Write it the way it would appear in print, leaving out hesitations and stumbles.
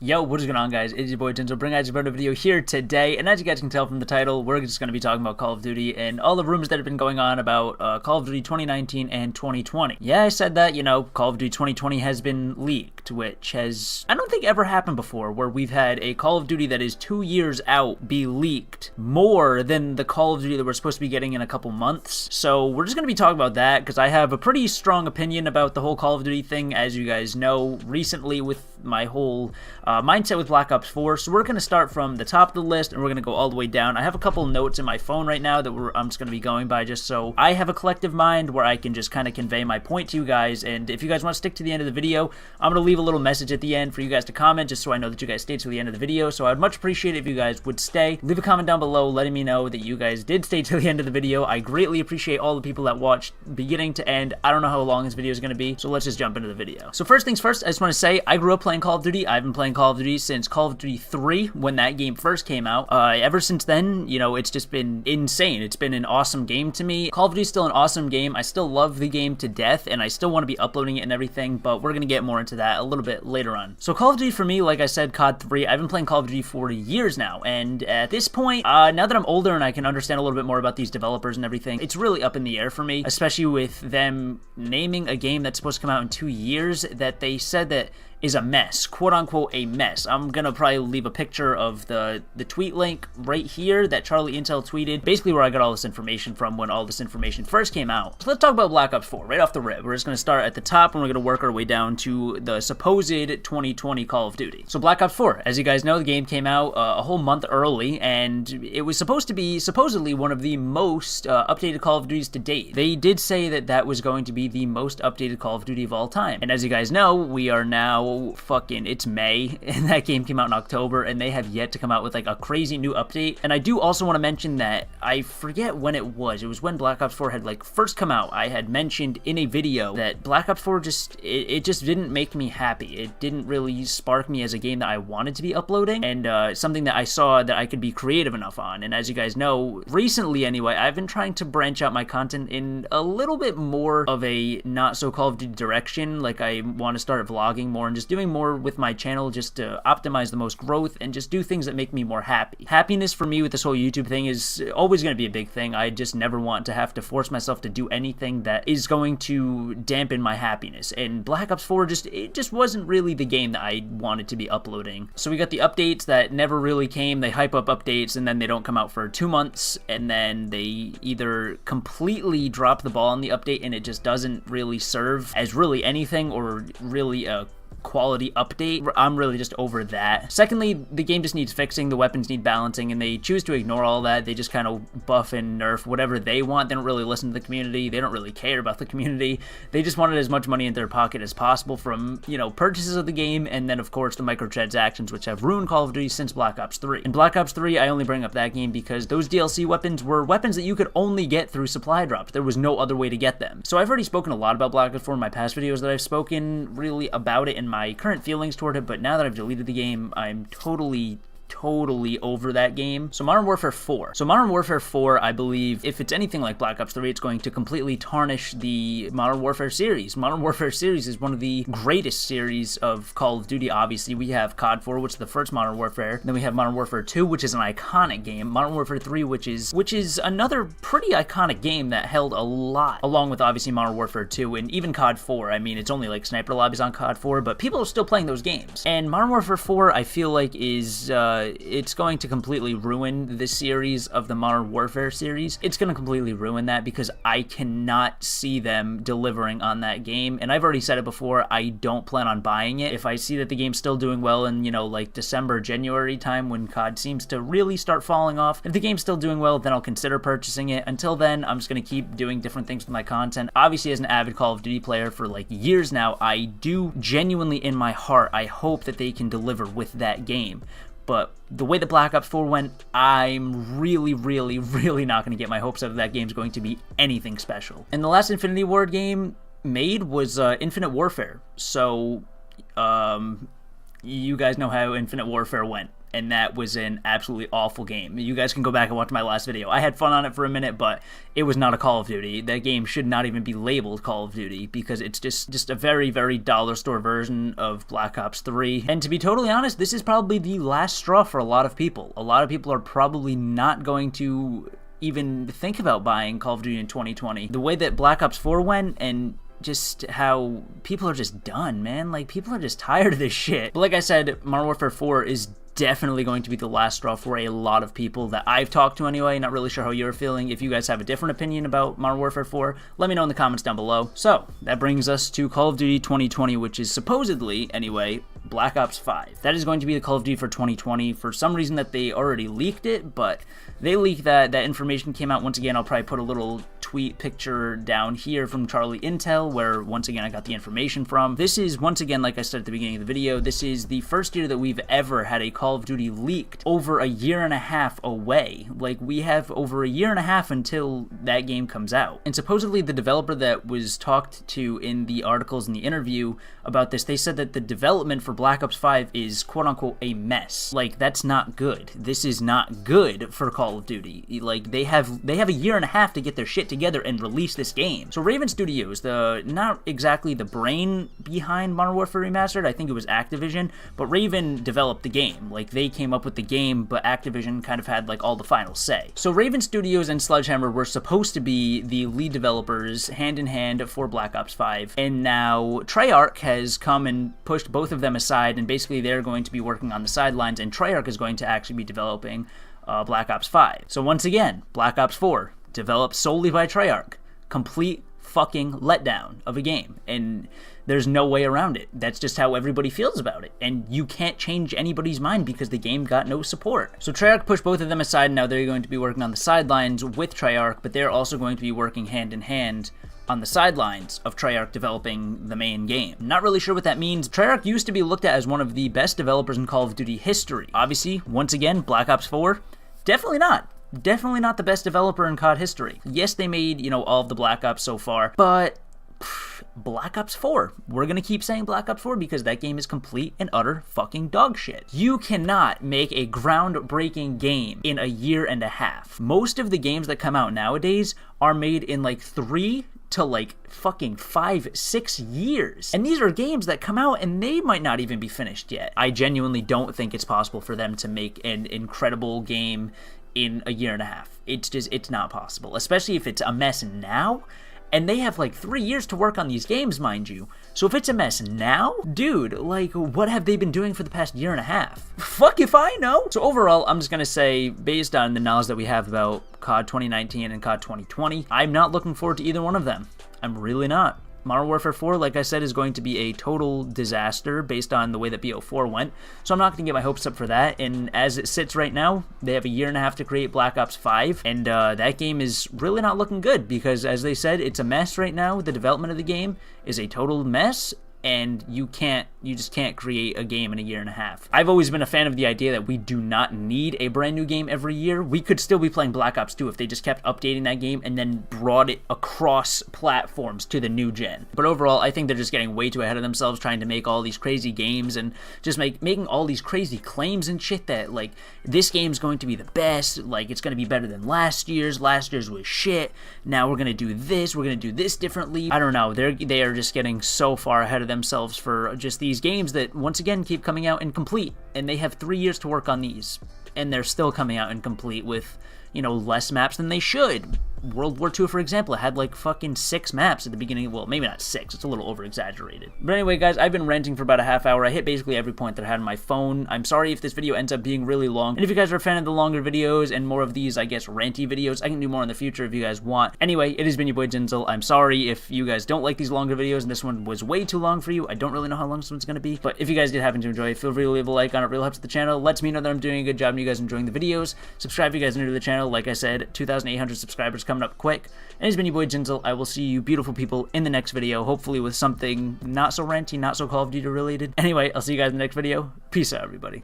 Yo, what is going on, guys? It's your boy Jinzle, bringing you another video here today, and as you guys can tell from the title, we're just going to be talking about Call of Duty and all the rumors that have been going on about Call of Duty 2019 and 2020. Yeah, I said that, Call of Duty 2020 has been leaked, which has, I don't think ever happened before, where we've had a Call of Duty that is 2 years out be leaked more than the Call of Duty that we're supposed to be getting in a couple months. So we're just going to be talking about that, because I have a pretty strong opinion about the whole Call of Duty thing, as you guys know, recently with my whole mindset with Black Ops 4. So we're going to start from the top of the list and we're going to go all the way down. I have a couple notes in my phone right now that I'm just going to be going by, just so I have a collective mind where I can just kind of convey my point to you guys. And if you guys want to stick to the end of the video, I'm going to leave a little message at the end for you guys to comment, just so I know that you guys stayed to the end of the video. So I'd much appreciate it if you guys would stay. Leave a comment down below letting me know that you guys did stay to the end of the video. I greatly appreciate all the people that watched beginning to end. I don't know how long this video is going to be, so let's just jump into the video. So first things first, I just want to say I grew up playing Call of Duty. I've been playing Call of Duty since Call of Duty 3 when that game first came out. Ever since then, it's just been insane. It's been an awesome game to me. Call of Duty is still an awesome game. I still love the game to death, and I still want to be uploading it and everything, but we're going to get more into that a little bit later on. So Call of Duty for me, like I said, COD 3, I've been playing Call of Duty for years now, and at this point, now that I'm older and I can understand a little bit more about these developers and everything, it's really up in the air for me, especially with them naming a game that's supposed to come out in 2 years that they said that is a mess, quote unquote a mess. I'm gonna probably leave a picture of the tweet link right here that Charlie Intel tweeted, basically where I got all this information from when all this information first came out. So let's talk about Black Ops 4 right off the rip. We're just gonna start at the top and we're gonna work our way down to the supposed 2020 Call of Duty. So Black Ops 4, as you guys know, the game came out a whole month early, and it was supposed to be supposedly one of the most updated Call of Duties to date. They did say that that was going to be the most updated Call of Duty of all time, and as you guys know, we are now it's May, and that game came out in October, and they have yet to come out with like a crazy new update. And I do also want to mention that I forget when it was when Black Ops 4 had like first come out. I had mentioned in a video that Black Ops 4 just didn't make me happy. It didn't really spark me as a game that I wanted to be uploading, and something that I saw that I could be creative enough on. And as you guys know, recently anyway, I've been trying to branch out my content in a little bit more of a not so Call of Duty direction. Like, I want to start vlogging more and just doing more with my channel, just to optimize the most growth and just do things that make me more happy. Happiness for me with this whole YouTube thing is always going to be a big thing. I just never want to have to force myself to do anything that is going to dampen my happiness, and Black Ops 4 just wasn't really the game that I wanted to be uploading. So we got the updates that never really came. They hype up updates and then they don't come out for 2 months, and then they either completely drop the ball on the update and it just doesn't really serve as really anything or really a quality update. I'm really just over that. Secondly, the game just needs fixing. The weapons need balancing, and they choose to ignore all that. They just kind of buff and nerf whatever they want. They don't really listen to the community. They don't really care about the community. They just wanted as much money in their pocket as possible from, purchases of the game, and then of course the microtransactions, which have ruined Call of Duty since Black Ops 3. In Black Ops 3, I only bring up that game because those DLC weapons were weapons that you could only get through supply drops. There was no other way to get them. So I've already spoken a lot about Black Ops 4 in my past videos that I've spoken really about it in my current feelings toward it, but now that I've deleted the game, I'm totally over that game. So Modern Warfare 4. So Modern Warfare 4, I believe, if it's anything like Black Ops 3, it's going to completely tarnish the Modern Warfare series. Modern Warfare series is one of the greatest series of Call of Duty, obviously. We have COD 4, which is the first Modern Warfare. Then we have Modern Warfare 2, which is an iconic game. Modern Warfare 3, which is another pretty iconic game that held a lot, along with obviously Modern Warfare 2, and even COD 4. I mean, it's only like sniper lobbies on COD 4, but people are still playing those games. And Modern Warfare 4, I feel like is it's going to completely ruin this series of the Modern Warfare series. It's going to completely ruin that because I cannot see them delivering on that game. And I've already said it before, I don't plan on buying it. If I see that the game's still doing well in, like December, January time when COD seems to really start falling off, if the game's still doing well, then I'll consider purchasing it. Until then, I'm just going to keep doing different things with my content. Obviously, as an avid Call of Duty player for like years now, I do genuinely in my heart, I hope that they can deliver with that game. But the way that Black Ops 4 went, I'm really not going to get my hopes up that that game's going to be anything special. And the last Infinity Ward game made was Infinite Warfare. So, you guys know how Infinite Warfare went. and that was an absolutely awful game. You guys can go back and watch my last video. I had fun on it for a minute, but it was not a Call of Duty. That game should not even be labeled Call of Duty because it's just a very, very dollar store version of Black Ops 3. And to be totally honest, this is probably the last straw for a lot of people. A lot of people are probably not going to even think about buying Call of Duty in 2020. The way that Black Ops 4 went, and just how people are just done, man. Like, people are just tired of this shit. But like I said, Modern Warfare 4 is definitely going to be the last straw for a lot of people that I've talked to anyway. Not really sure how you're feeling. If you guys have a different opinion about Modern Warfare 4, let me know in the comments down below. So, that brings us to Call of Duty 2020, which is supposedly, anyway, Black Ops 5. That is going to be the Call of Duty for 2020. For some reason that they already leaked it, but they leaked that information came out. Once again, I'll probably put a little tweet picture down here from Charlie Intel, where once again I got the information from. This is, once again, like I said at the beginning of the video, this is the first year that we've ever had a Call of Duty leaked over a year and a half away. Like, we have over a year and a half until that game comes out. And supposedly the developer that was talked to in the articles in the interview about this, they said that the development for Black Ops 5 is quote-unquote a mess. Like, that's not good. This is not good for Call of Duty. Like, they have a year and a half to get their shit together and release this game. So Raven Studios, not exactly the brain behind Modern Warfare Remastered, I think it was Activision, but Raven developed the game. Like, they came up with the game, but Activision kind of had like all the final say. So Raven Studios and Sledgehammer were supposed to be the lead developers hand in hand for Black Ops 5, and now Treyarch has come and pushed both of them aside, and basically they're going to be working on the sidelines, and Treyarch is going to actually be developing Black Ops 5. So once again, Black Ops 4, developed solely by Treyarch. Complete fucking letdown of a game, and there's no way around it. That's just how everybody feels about it, and you can't change anybody's mind because the game got no support. So Treyarch pushed both of them aside, and now they're going to be working on the sidelines with Treyarch, but they're also going to be working hand in hand on the sidelines of Treyarch developing the main game. Not really sure what that means. Treyarch used to be looked at as one of the best developers in Call of Duty history. Obviously, once again, Black Ops 4, definitely not. Definitely not the best developer in COD history. Yes, they made, all of the Black Ops so far, but Black Ops 4. We're gonna keep saying Black Ops 4 because that game is complete and utter fucking dog shit. You cannot make a groundbreaking game in a year and a half. Most of the games that come out nowadays are made in like 3 to like fucking 5-6 years. And these are games that come out and they might not even be finished yet. I genuinely don't think it's possible for them to make an incredible game in a year and a half. It's not possible, especially if it's a mess now. And they have like 3 years to work on these games, mind you. So if it's a mess now, dude, like, what have they been doing for the past year and a half? Fuck if I know. So overall, I'm just gonna say, based on the knowledge that we have about COD 2019 and COD 2020, I'm not looking forward to either one of them. I'm really not. Modern Warfare 4, like I said, is going to be a total disaster based on the way that BO4 went, so I'm not going to get my hopes up for that, and as it sits right now, they have a year and a half to create Black Ops 5, and that game is really not looking good, because as they said, it's a mess right now. The development of the game is a total mess, and you just can't create a game in a year and a half. I've always been a fan of the idea that we do not need a brand new game every year. We could still be playing Black Ops 2 if they just kept updating that game and then brought it across platforms to the new gen. But overall, I think they're just getting way too ahead of themselves trying to make all these crazy games and just making all these crazy claims and shit that, like, this game's going to be the best, like, it's going to be better than last year's was shit, now we're going to do this, we're going to do this differently. I don't know, they are just getting so far ahead of themselves for just these games that once again keep coming out incomplete, and they have 3 years to work on these, and they're still coming out incomplete with less maps than they should. World War II, for example, it had like fucking 6 maps at the beginning. Well, maybe not 6, it's a little over exaggerated. But anyway, guys, I've been ranting for about a half hour. I hit basically every point that I had on my phone. I'm sorry if this video ends up being really long. And if you guys are a fan of the longer videos and more of these, I guess, ranty videos, I can do more in the future if you guys want. Anyway, it has been your boy Jinzle. I'm sorry if you guys don't like these longer videos and this one was way too long for you. I don't really know how long this one's gonna be. But if you guys did happen to enjoy it, feel free to leave a like on it. Really helps the channel. Lets me know that I'm doing a good job and you guys are enjoying the videos. Subscribe if you guys are new to the channel. Like I said, 2,800 subscribers coming up quick. And it's been your boy Jinzle. I will see you beautiful people in the next video, hopefully with something not so ranty, not so Call of Duty related. Anyway, I'll see you guys in the next video. Peace out, everybody.